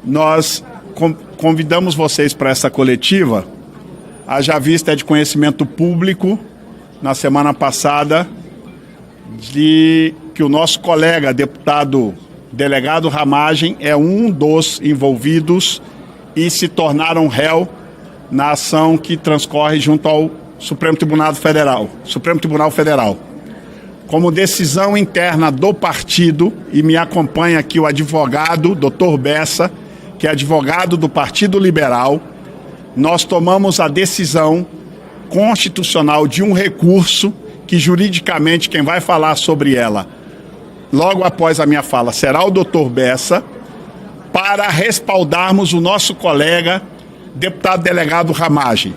nós convidamos vocês para essa coletiva, haja vista de conhecimento público, na semana passada, de que o nosso colega, deputado delegado Ramagem, é um dos envolvidos e se tornaram réu na ação que transcorre junto ao Supremo Tribunal Federal. Como decisão interna do partido, e me acompanha aqui o advogado, Dr. Bessa, que é advogado do Partido Liberal, nós tomamos a decisão constitucional de um recurso que juridicamente quem vai falar sobre ela, logo após a minha fala, será o Dr. Bessa, para respaldarmos o nosso colega, deputado delegado Ramagem,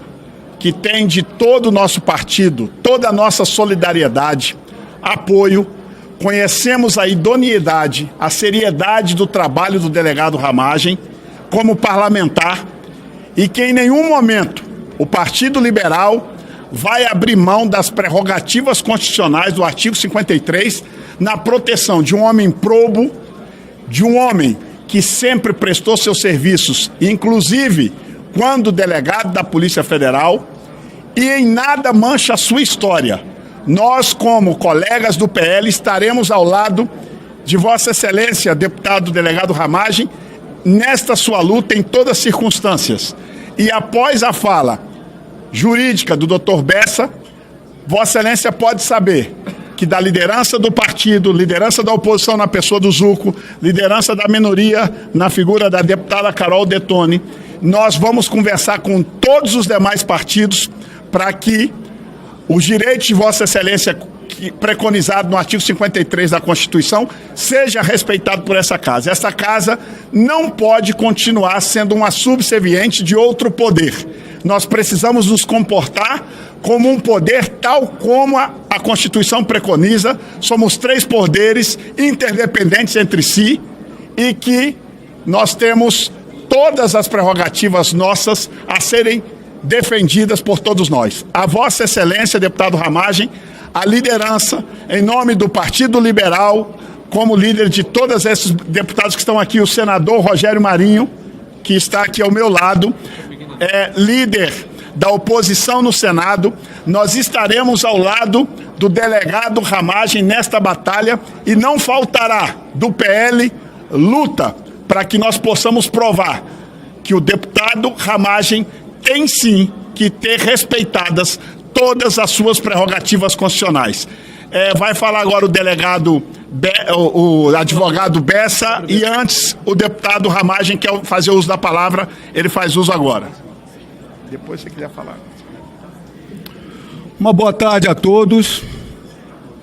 que tem de todo o nosso partido, toda a nossa solidariedade, apoio, conhecemos a idoneidade, a seriedade do trabalho do delegado Ramagem como parlamentar e que em nenhum momento o Partido Liberal vai abrir mão das prerrogativas constitucionais do artigo 53 na proteção de um homem probo, de um homem que sempre prestou seus serviços, inclusive quando delegado da Polícia Federal, e em nada mancha a sua história. Nós, como colegas do PL, estaremos ao lado de Vossa Excelência, deputado delegado Ramagem, nesta sua luta em todas as circunstâncias. E após a fala jurídica do Dr. Bessa, Vossa Excelência pode saber que da liderança do partido, liderança da oposição na pessoa do Zucco, liderança da minoria na figura da deputada Carol Detone, nós vamos conversar com todos os demais partidos para que os direitos de Vossa Excelência preconizado no artigo 53 da Constituição seja respeitado por essa casa. Essa casa não pode continuar sendo uma subserviente de outro poder. Nós precisamos nos comportar como um poder tal como a Constituição preconiza. Somos 3 poderes interdependentes entre si e que nós temos todas as prerrogativas nossas a serem defendidas por todos nós. A Vossa Excelência, deputado Ramagem, a liderança, em nome do Partido Liberal, como líder de todos esses deputados que estão aqui, o senador Rogério Marinho, que está aqui ao meu lado, é líder da oposição no Senado, nós estaremos ao lado do delegado Ramagem nesta batalha e não faltará do PL luta para que nós possamos provar que o deputado Ramagem tem sim que ter respeitadas todas as suas prerrogativas constitucionais. Vai falar agora o delegado, o advogado Bessa, e antes o deputado Ramagem quer fazer uso da palavra, ele faz uso agora. Depois você quiser falar. Uma boa tarde a todos.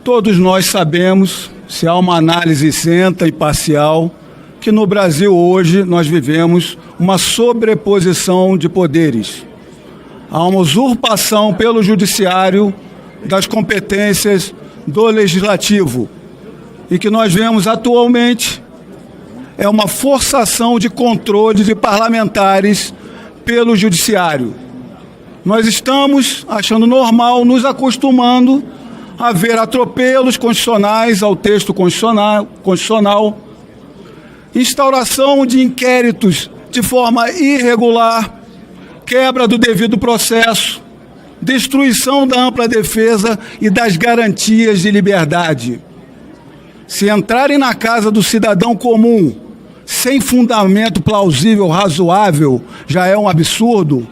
Todos nós sabemos, se há uma análise isenta e parcial, que no Brasil hoje nós vivemos uma sobreposição de poderes. Há uma usurpação pelo judiciário das competências do legislativo. E que nós vemos atualmente é uma forçação de controle de parlamentares pelo judiciário. Nós estamos achando normal, nos acostumando a ver atropelos constitucionais ao texto constitucional, instauração de inquéritos de forma irregular, quebra do devido processo, destruição da ampla defesa e das garantias de liberdade. Se entrarem na casa do cidadão comum sem fundamento plausível, razoável, já é um absurdo.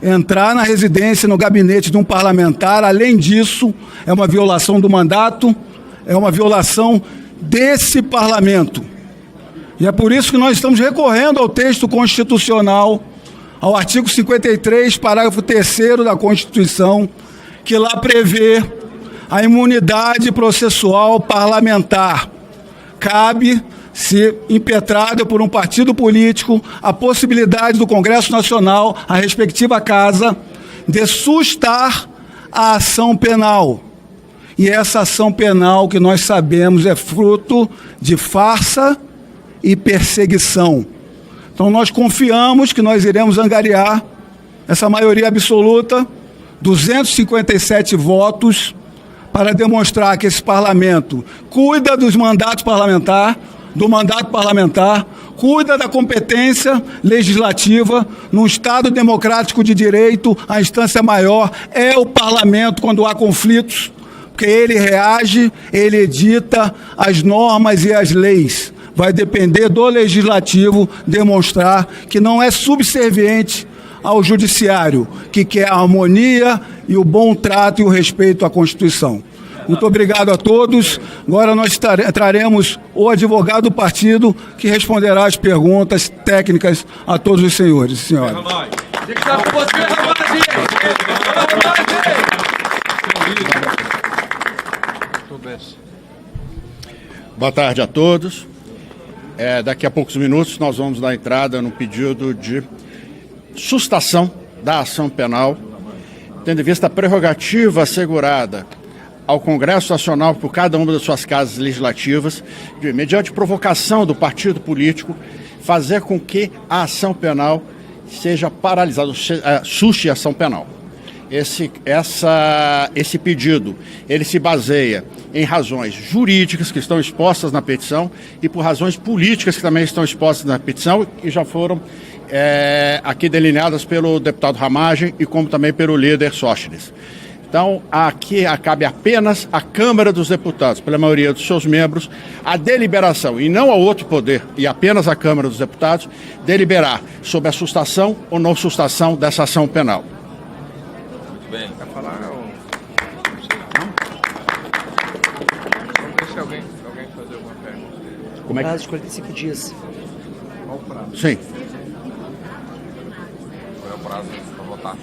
Entrar na residência, no gabinete de um parlamentar, além disso, é uma violação do mandato, é uma violação desse parlamento. E é por isso que nós estamos recorrendo ao texto constitucional, ao artigo 53, parágrafo 3º da Constituição, que lá prevê a imunidade processual parlamentar. Cabe, se impetrada por um partido político, a possibilidade do Congresso Nacional, a respectiva casa, de sustar a ação penal. E essa ação penal, que nós sabemos, é fruto de farsa e perseguição. Então nós confiamos que nós iremos angariar essa maioria absoluta, 257 votos, para demonstrar que esse parlamento cuida dos mandatos parlamentares, do mandato parlamentar, cuida da competência legislativa. Num Estado democrático de direito, a instância maior é o parlamento quando há conflitos, porque ele reage, ele edita as normas e as leis. Vai depender do legislativo demonstrar que não é subserviente ao judiciário, que quer a harmonia e o bom trato e o respeito à Constituição. Muito obrigado a todos. Agora nós traremos o advogado do partido que responderá as perguntas técnicas a todos os senhores e senhoras. Boa tarde a todos. Daqui a poucos minutos nós vamos dar entrada no pedido de sustação da ação penal, tendo em vista a prerrogativa assegurada ao Congresso Nacional por cada uma das suas casas legislativas, de, mediante provocação do partido político, fazer com que a ação penal seja paralisada, suste a ação penal. Esse pedido, ele se baseia em razões jurídicas que estão expostas na petição e por razões políticas que também estão expostas na petição e já foram aqui delineadas pelo deputado Ramagem e como também pelo líder Sóstenes. Então, aqui cabe apenas à Câmara dos Deputados, pela maioria dos seus membros, a deliberação, e não ao outro poder, e apenas à Câmara dos Deputados, deliberar sobre a sustação ou não sustação dessa ação penal. Muito bem. Quer falar? Deixa alguém fazer alguma pergunta. Como é que... Prazo de 45 dias. Qual o prazo? Sim. Qual é o prazo para votar?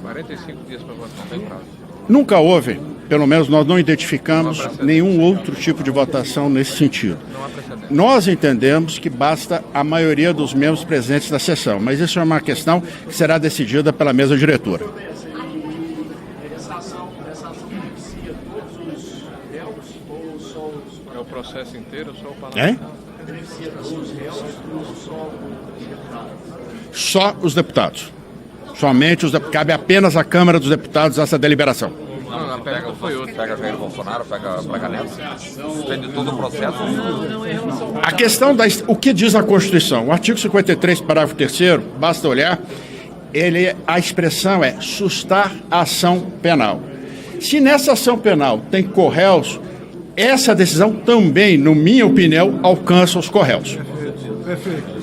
45 dias para votar, não tem prazo. Nunca houve, pelo menos nós não identificamos nenhum outro tipo de votação nesse sentido. Não há precedente. Nós entendemos que basta a maioria dos membros presentes da sessão, mas isso é uma questão que será decidida pela mesa diretora. É o processo inteiro ou só o parlamento? Só os deputados. Somente cabe apenas à Câmara dos Deputados essa deliberação. Não, a pergunta foi outra. Pega Jair Bolsonaro, pega Braga Neto, suspende todo o processo. A questão o que diz a Constituição? O artigo 53, parágrafo 3º, basta olhar, a expressão é sustar a ação penal. Se nessa ação penal tem corréus, essa decisão também, na minha opinião, alcança os corréus. Perfeito.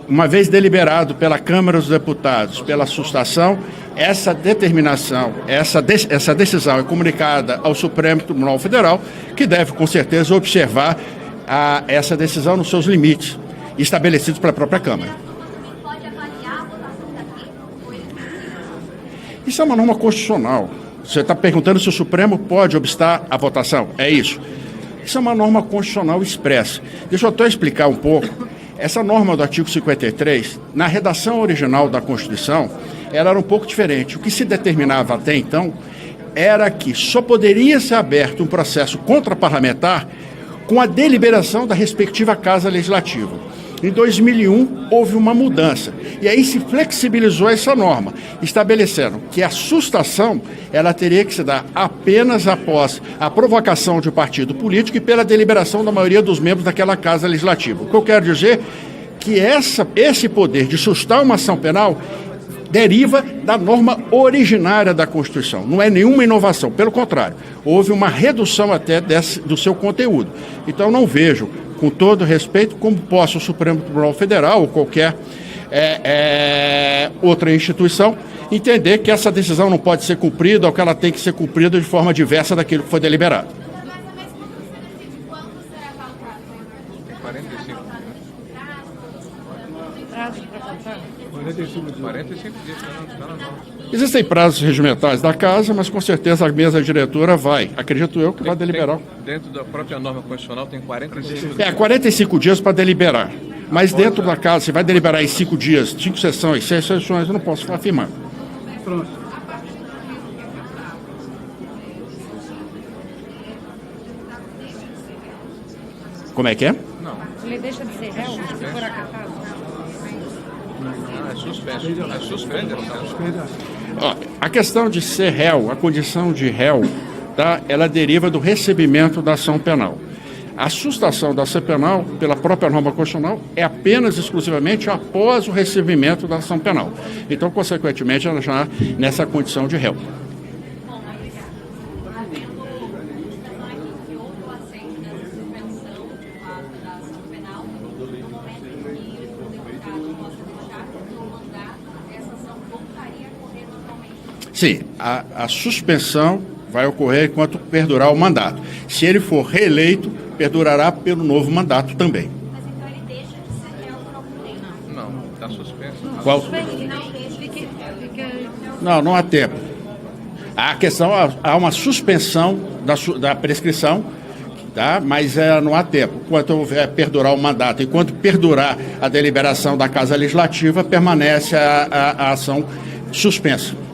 Uma vez deliberado pela Câmara dos Deputados, pela sustação, essa determinação, essa decisão é comunicada ao Supremo Tribunal Federal, que deve, com certeza, observar essa decisão nos seus limites, estabelecidos pela própria Câmara. Isso é uma norma constitucional. Você está perguntando se o Supremo pode obstar a votação. É isso. Isso é uma norma constitucional expressa. Deixa eu até explicar um pouco. Essa norma do artigo 53, na redação original da Constituição, ela era um pouco diferente. O que se determinava até então era que só poderia ser aberto um processo contra-parlamentar com a deliberação da respectiva Casa Legislativa. Em 2001, houve uma mudança. E aí se flexibilizou essa norma, estabelecendo que a sustação ela teria que se dar apenas após a provocação de um partido político e pela deliberação da maioria dos membros daquela Casa Legislativa. O que eu quero dizer é que esse poder de sustar uma ação penal deriva da norma originária da Constituição. Não é nenhuma inovação, pelo contrário, houve uma redução até do seu conteúdo. Então não vejo, com todo respeito, como possa o Supremo Tribunal Federal ou qualquer outra instituição entender que essa decisão não pode ser cumprida ou que ela tem que ser cumprida de forma diversa daquilo que foi deliberado. 45 dias para não. Existem prazos regimentais da Casa, mas com certeza a mesa diretora vai, acredito eu, que vai deliberar. Dentro da própria norma constitucional tem 45 dias. 45 dias para deliberar. Mas dentro da Casa, você vai deliberar em 5 dias, 5 sessões, 6 sessões, eu não posso afirmar. Pronto. Como é que é? Ele deixa de ser réu se for acatado? É suspenso. É suspende. A questão de ser réu, a condição de réu, tá, ela deriva do recebimento da ação penal. A sustação da ação penal, pela própria norma constitucional, é apenas exclusivamente após o recebimento da ação penal. Então, consequentemente, ela já nessa condição de réu. Sim, a suspensão vai ocorrer enquanto perdurar o mandato. Se ele for reeleito, perdurará pelo novo mandato também. Mas então ele deixa de ser réu por algum tempo? Não, está suspenso. Qual? Não há tempo. A questão, há uma suspensão da prescrição, tá? Mas não há tempo. Enquanto perdurar o mandato, enquanto perdurar a deliberação da Casa Legislativa, permanece a ação suspensa.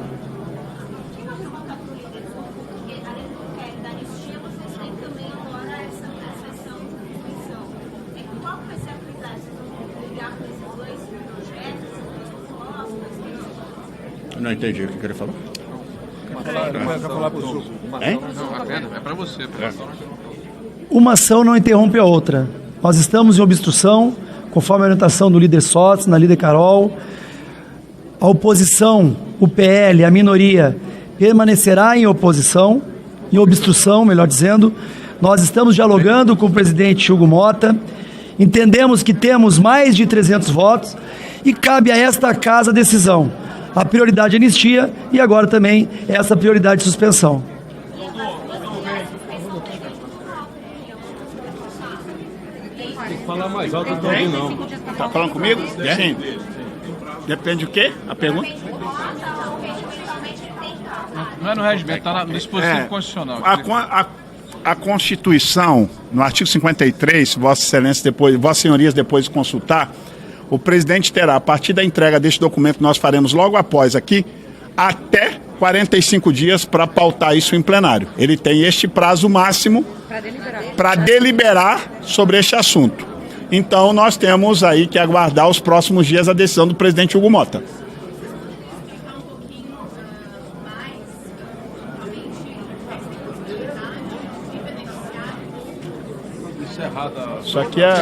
Não entendi o que ele falou. Hein? É para você. Uma ação não interrompe a outra. Nós estamos em obstrução, conforme a orientação do líder Sots, na líder Carol. A oposição, o PL, a minoria, permanecerá em oposição, em obstrução, melhor dizendo. Nós estamos dialogando com o presidente Hugo Motta. Entendemos que temos mais de 300 votos e cabe a esta casa a decisão. A prioridade é anistia e agora também essa prioridade de suspensão. Tem que falar mais alto do que não. Está falando comigo? Sim. Depende do quê? A pergunta? Não é no regimento, está no dispositivo constitucional. A Constituição, no artigo 53, Vossas Senhorias depois de consultar, o presidente terá, a partir da entrega deste documento que nós faremos logo após aqui, até 45 dias para pautar isso em plenário. Ele tem este prazo máximo para deliberar sobre este assunto. Então, nós temos aí que aguardar os próximos dias a decisão do presidente Hugo Motta. Isso aqui é...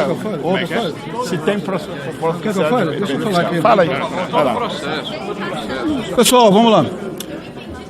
Se tem processo... Quer que eu fale? Deixa eu falar aqui. Fala aí. Vai lá. Pessoal, vamos lá.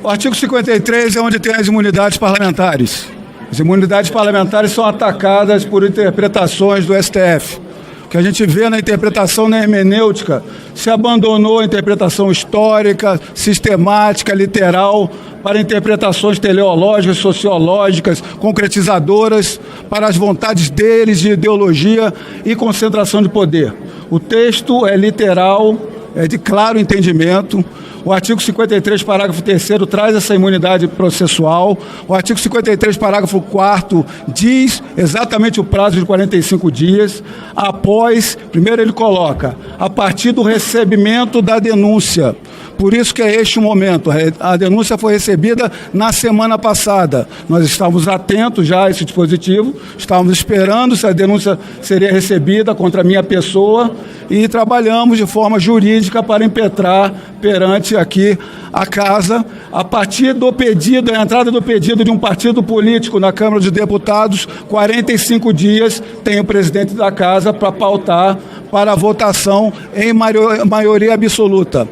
O artigo 53 é onde tem as imunidades parlamentares. As imunidades parlamentares são atacadas por interpretações do STF. O que a gente vê na interpretação na hermenêutica, se abandonou a interpretação histórica, sistemática, literal, para interpretações teleológicas, sociológicas, concretizadoras, para as vontades deles de ideologia e concentração de poder. O texto é literal, é de claro entendimento. O artigo 53, parágrafo 3º, traz essa imunidade processual. O artigo 53, parágrafo 4º, diz exatamente o prazo de 45 dias. Após, primeiro ele coloca, a partir do recebimento da denúncia. Por isso que é este o momento. A denúncia foi recebida na semana passada. Nós estávamos atentos já a esse dispositivo, estávamos esperando se a denúncia seria recebida contra a minha pessoa e trabalhamos de forma jurídica para impetrar perante aqui a casa, a partir do pedido, a entrada do pedido de um partido político na Câmara dos Deputados, 45 dias tem o presidente da casa para pautar para a votação em maioria absoluta.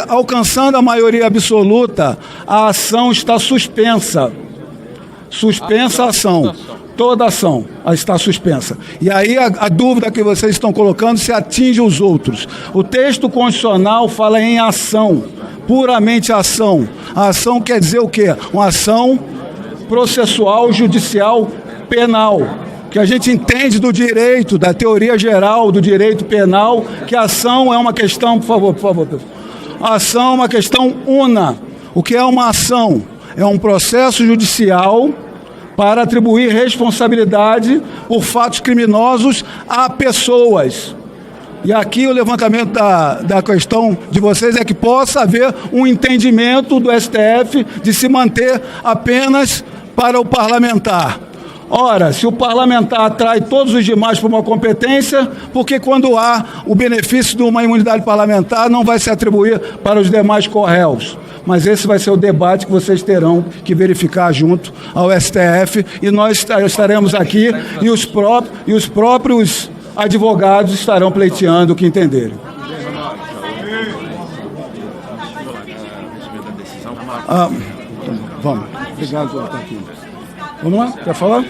Alcançando a maioria absoluta, a ação está suspensa. Suspensa a ação. Toda a ação está suspensa. E aí a dúvida que vocês estão colocando se atinge os outros. O texto constitucional fala em ação, puramente ação. A ação quer dizer o quê? Uma ação processual, judicial, penal. Que a gente entende do direito, da teoria geral do direito penal, que a ação é uma questão, por favor. A ação é uma questão una. O que é uma ação? É um processo judicial para atribuir responsabilidade por fatos criminosos a pessoas. E aqui o levantamento da questão de vocês é que possa haver um entendimento do STF de se manter apenas para o parlamentar. Ora, se o parlamentar atrai todos os demais para uma competência, porque quando há o benefício de uma imunidade parlamentar, não vai se atribuir para os demais corréus. Mas esse vai ser o debate que vocês terão que verificar junto ao STF, e nós estaremos aqui, e os próprios advogados estarão pleiteando o que entenderem. Vamos. Obrigado por estar aqui. Vamos lá? Quer falar?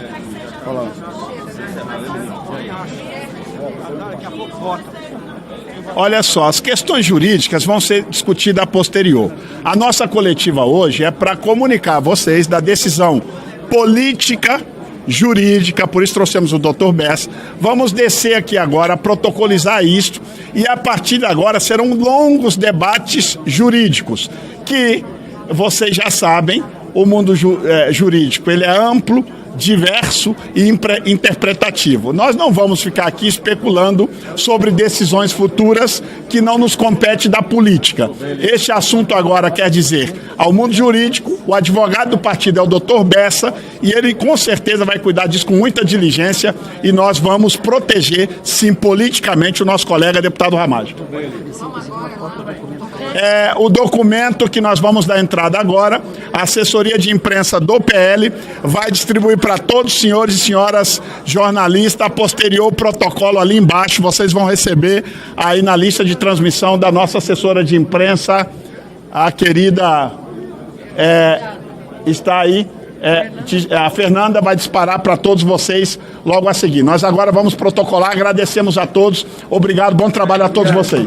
Falar. Olha só, as questões jurídicas vão ser discutidas a posterior. A nossa coletiva hoje é para comunicar a vocês da decisão política, jurídica, por isso trouxemos o Dr. Bessa. Vamos descer aqui agora, protocolizar isto, e a partir de agora serão longos debates jurídicos, que vocês já sabem, o mundo jurídico ele é amplo, diverso e interpretativo. Nós não vamos ficar aqui especulando sobre decisões futuras que não nos compete da política. Este assunto agora quer dizer ao mundo jurídico, o advogado do partido é o Dr. Bessa, e ele com certeza vai cuidar disso com muita diligência, e nós vamos proteger, sim, politicamente o nosso colega deputado Ramagem. O documento que nós vamos dar entrada agora, a assessoria de imprensa do PL vai distribuir para todos os senhores e senhoras jornalistas, a posterior protocolo ali embaixo, vocês vão receber aí na lista de transmissão da nossa assessora de imprensa, a querida, está aí, a Fernanda vai disparar para todos vocês logo a seguir. Nós agora vamos protocolar, agradecemos a todos, obrigado, bom trabalho a todos vocês.